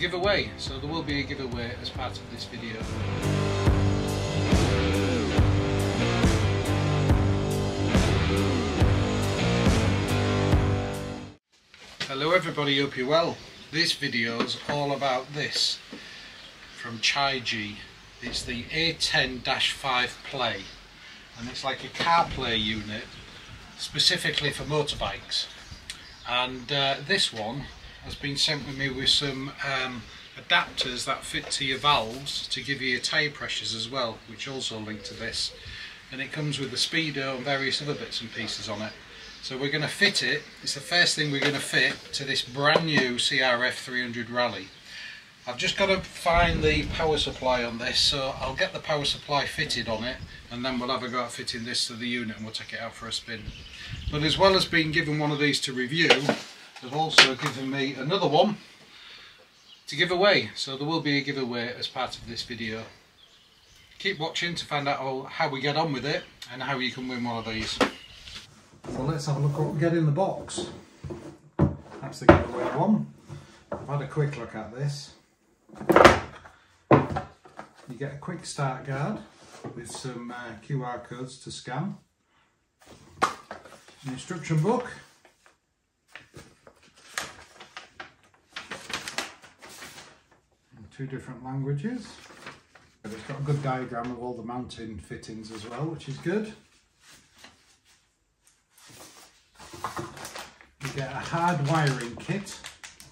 give away, so there will be a giveaway as part of this video. Hello everybody, hope you're well. This video's all about this from CHIGEE. It's the A10-5 Play, and it's like a CarPlay unit specifically for motorbikes. And this one has been sent with me with some adapters that fit to your valves to give you your tyre pressures as well, which also link to this. And it comes with the speedo and various other bits and pieces on it. So we're going to fit it. It's the first thing we're going to fit to this brand new CRF 300 Rally. I've just got to find the power supply on this, so I'll get the power supply fitted on it, and then we'll have a go at fitting this to the unit and we'll take it out for a spin. But as well as being given one of these to review, they've also given me another one to give away, so there will be a giveaway as part of this video. Keep watching to find out how we get on with it and how you can win one of these. So let's have a look at what we get in the box. That's the giveaway one. I've had a quick look at this. You get a quick start guard with some QR codes to scan. An instruction book. In 2 different languages. It's got a good diagram of all the mounting fittings as well, which is good. You get a hard wiring kit.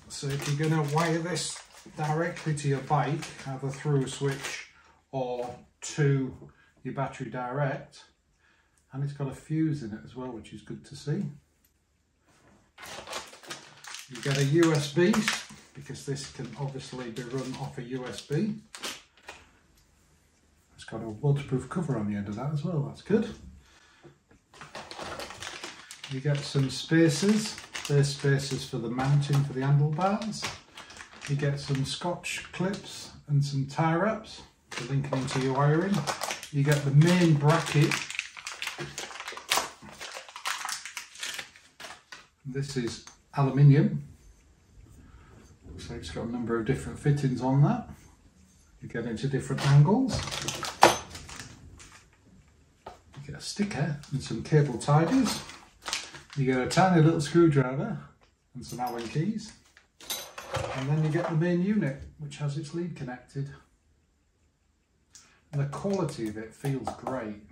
So if you're going to wire this directly to your bike, either through a switch or to your battery direct, and it's got a fuse in it as well, which is good to see. You get a USB, because this can obviously be run off a USB. It's got a waterproof cover on the end of that as well, that's good. You get some spacers. There's spacers for the mounting for the handlebars. You get some Scotch clips and some tie wraps for linking into your wiring. You get the main bracket. This is aluminium, so it's got a number of different fittings on that. You get into different angles. You get a sticker and some cable tidies. You get a tiny little screwdriver and some Allen keys, and then you get the main unit, which has its lead connected. And the quality of it feels great.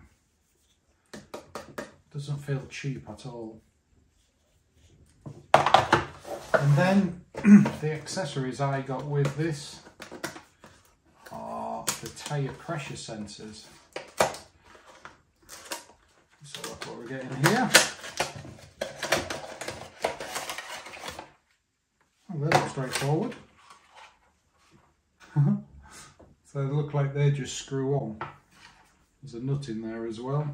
Doesn't feel cheap at all. And then the accessories I got with this are the tyre pressure sensors. So look what we're getting here. They look straightforward. So they look like they just screw on. There's a nut in there as well.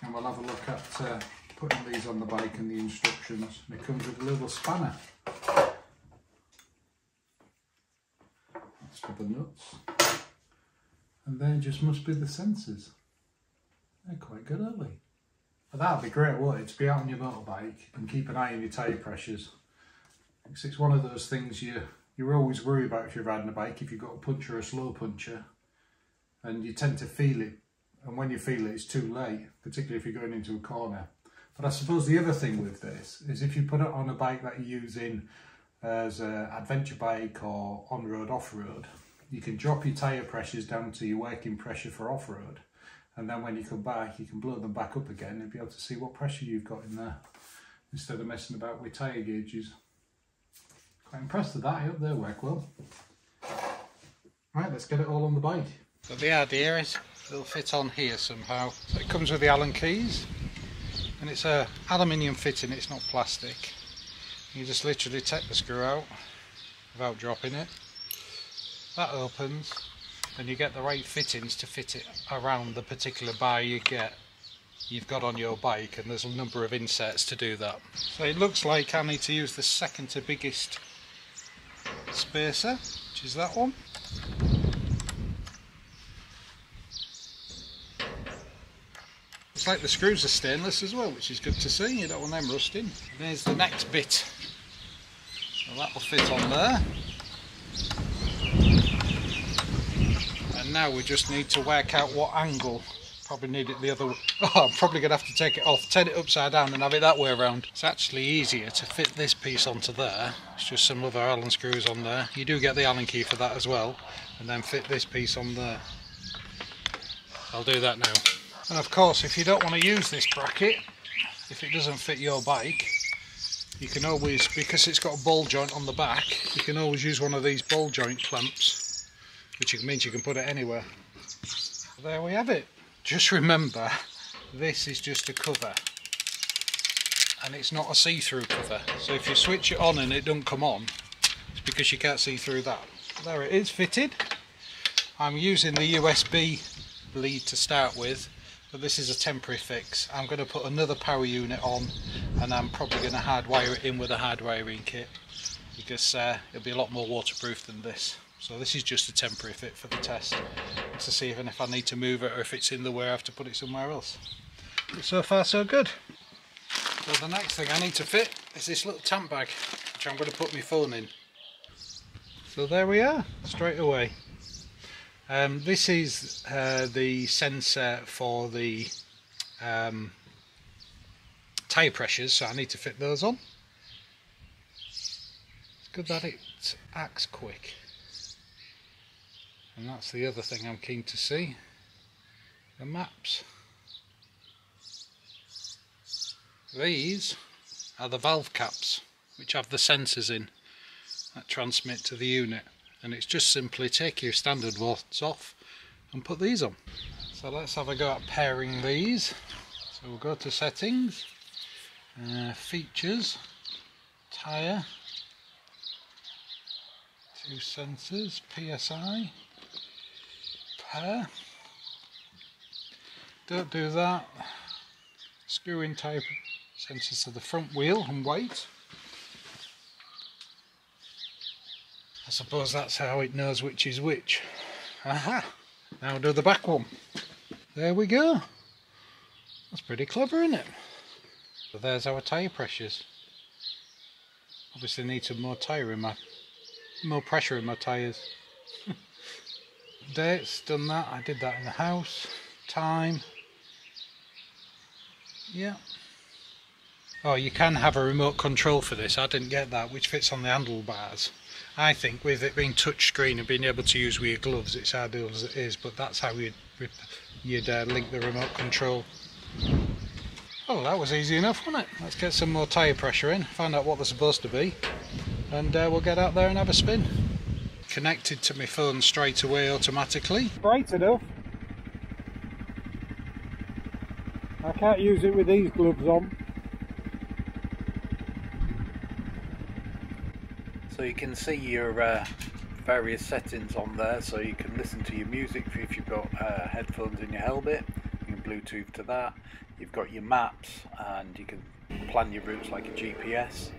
And we'll have a look at putting these on the bike and the instructions. And it comes with a little spanner. That's for the nuts. And they just must be the sensors. They're quite good, aren't they? But that'd be great, wouldn't it, to be out on your motorbike and keep an eye on your tyre pressures. Because it's one of those things you're always worried about if you're riding a bike, if you've got a puncher or a slow puncher, and you tend to feel it, and when you feel it, it's too late, particularly if you're going into a corner. But I suppose the other thing with this is if you put it on a bike that you're using as an adventure bike or on-road, off-road, you can drop your tyre pressures down to your working pressure for off-road. And then when you come back, you can blow them back up again and be able to see what pressure you've got in there, instead of messing about with tyre gauges. Quite impressed with that, I hope they work well. Right, let's get it all on the bike. So the idea is it'll fit on here somehow. So it comes with the Allen keys, and it's a aluminium fitting, it's not plastic. You just literally take the screw out without dropping it. That opens, and you get the right fittings to fit it around the particular bar you've got on your bike, and there's a number of inserts to do that. So it looks like I need to use the second to biggest spacer, which is that one. Looks like the screws are stainless as well, which is good to see. You don't want them rusting. There's the next bit So that will fit on there. And now we just need to work out what angle. Probably need it the other way. Oh, I'm probably going to have to take it off, turn it upside down and have it that way around. It's actually easier to fit this piece onto there. It's just some other Allen screws on there. You do get the Allen key for that as well. And then fit this piece on there. I'll do that now. And of course, if you don't want to use this bracket, if it doesn't fit your bike, you can always, because it's got a ball joint on the back, you can always use one of these ball joint clamps, which means you can put it anywhere. So there we have it. Just remember, this is just a cover, and it's not a see-through cover. So if you switch it on and it doesn't come on, it's because you can't see through that. There it is, fitted. I'm using the USB lead to start with, but this is a temporary fix. I'm going to put another power unit on, and I'm probably going to hardwire it in with a hardwiring kit, because it'll be a lot more waterproof than this. So this is just a temporary fit for the test, to see if I need to move it, or if it's in the way I have to put it somewhere else. But so far so good. So the next thing I need to fit is this little tank bag, which I'm going to put my phone in. So there we are, straight away. This is the sensor for the tyre pressures, so I need to fit those on. It's good that it acts quick. And that's the other thing I'm keen to see, the maps. These are the valve caps, which have the sensors in that transmit to the unit. And it's just simply take your standard ones off and put these on. So let's have a go at pairing these. So we'll go to settings, features, tyre, 2 sensors, PSI, pair. Don't do that. Screw in tyre sensors to the front wheel and weight. I suppose that's how it knows which is which. Aha! Now do the back one. There we go. That's pretty clever, isn't it? So there's our tyre pressures. Obviously need some more more pressure in my tyres. Dates, done that. I did that in the house. Time. Yeah. Oh, you can have a remote control for this. I didn't get that, which fits on the handlebars. I think with it being touchscreen and being able to use with your gloves, it's ideal as it is, but that's how you'd link the remote control. Oh, that was easy enough, wasn't it? Let's get some more tyre pressure in, find out what they're supposed to be, and we'll get out there and have a spin. Connected to my phone straight away automatically. Bright enough. I can't use it with these gloves on. So you can see your various settings on there, so you can listen to your music if you've got headphones in your helmet. You can Bluetooth to that. You've got your maps, and you can plan your routes like a GPS.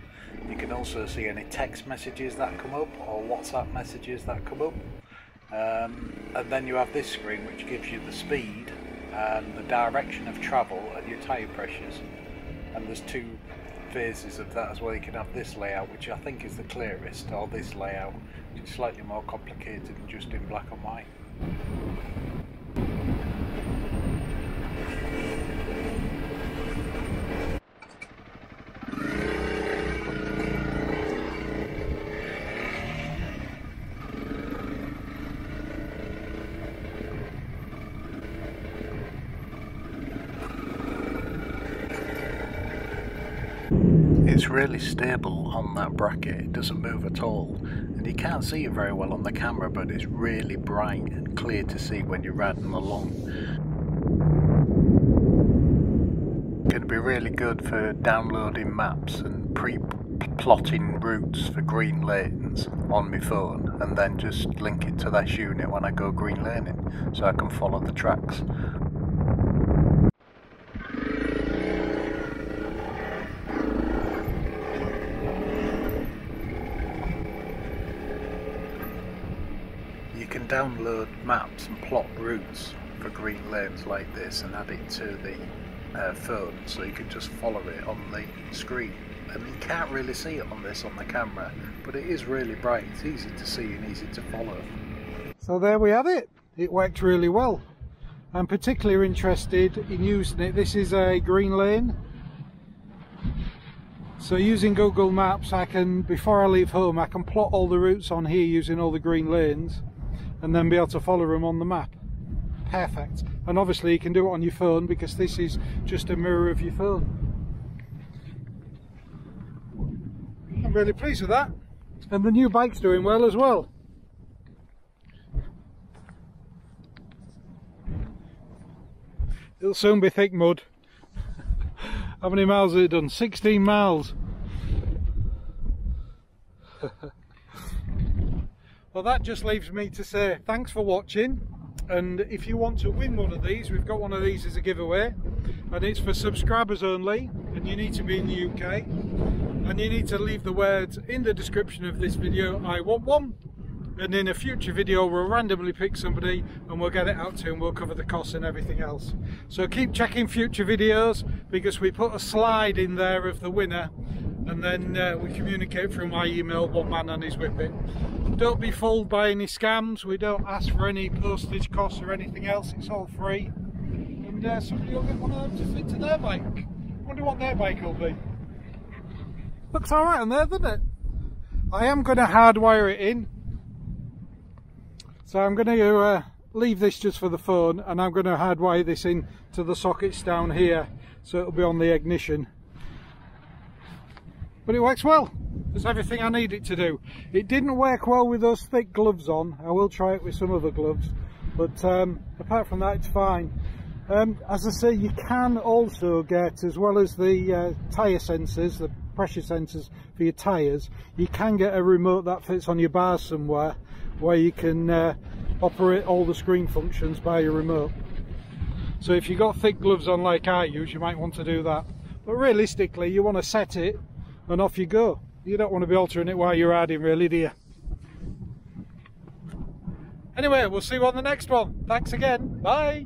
You can also see any text messages that come up, or WhatsApp messages that come up. And then you have this screen which gives you the speed and the direction of travel and your tyre pressures. And there's 2 phases of that as well. You can have this layout, which I think is the clearest, or this layout, which is slightly more complicated than just in black and white. It's really stable on that bracket, it doesn't move at all, and you can't see it very well on the camera, but it's really bright and clear to see when you're riding along. It's going to be really good for downloading maps and pre-plotting routes for green lanes on my phone, and then just link it to this unit when I go green laning, so I can follow the tracks. You can download maps and plot routes for green lanes like this and add it to the phone, so you can just follow it on the screen and you can't really see it on this on the camera, but it is really bright. It's easy to see and easy to follow. So there we have it. It worked really well. I'm particularly interested in using it. This is a green lane. So using Google Maps, I can, before I leave home, I can plot all the routes on here using all the green lanes and then be able to follow them on the map. Perfect. And obviously you can do it on your phone because this is just a mirror of your phone. I'm really pleased with that. And the new bike's doing well as well. It'll soon be thick mud. How many miles has it done? 16 miles. Well, that just leaves me to say thanks for watching, and if you want to win one of these, we've got one of these as a giveaway, and it's for subscribers only, and you need to be in the UK, and you need to leave the words in the description of this video, I want one. And in a future video we'll randomly pick somebody and we'll get it out to and we'll cover the costs and everything else. So keep checking future videos, because we put a slide in there of the winner, and then we communicate through my email, one man and his Whippet. Don't be fooled by any scams. We don't ask for any postage costs or anything else. It's all free, and somebody will get one of them to fit to their bike. I wonder what their bike will be. Looks alright on there, doesn't it? I am going to hardwire it in. So I'm going to leave this just for the phone, and I'm going to hardwire this in to the sockets down here, so it'll be on the ignition. But it works well. It's everything I need it to do. It didn't work well with those thick gloves on. I will try it with some other gloves, but apart from that, it's fine. As I say, you can also get, as well as the tyre sensors, the pressure sensors for your tyres, you can get a remote that fits on your bars somewhere, where you can operate all the screen functions by your remote. So if you've got thick gloves on like I use, you might want to do that. But realistically, you want to set it and off you go. You don't want to be altering it while you're riding, really, do you? Anyway, we'll see you on the next one. Thanks again. Bye.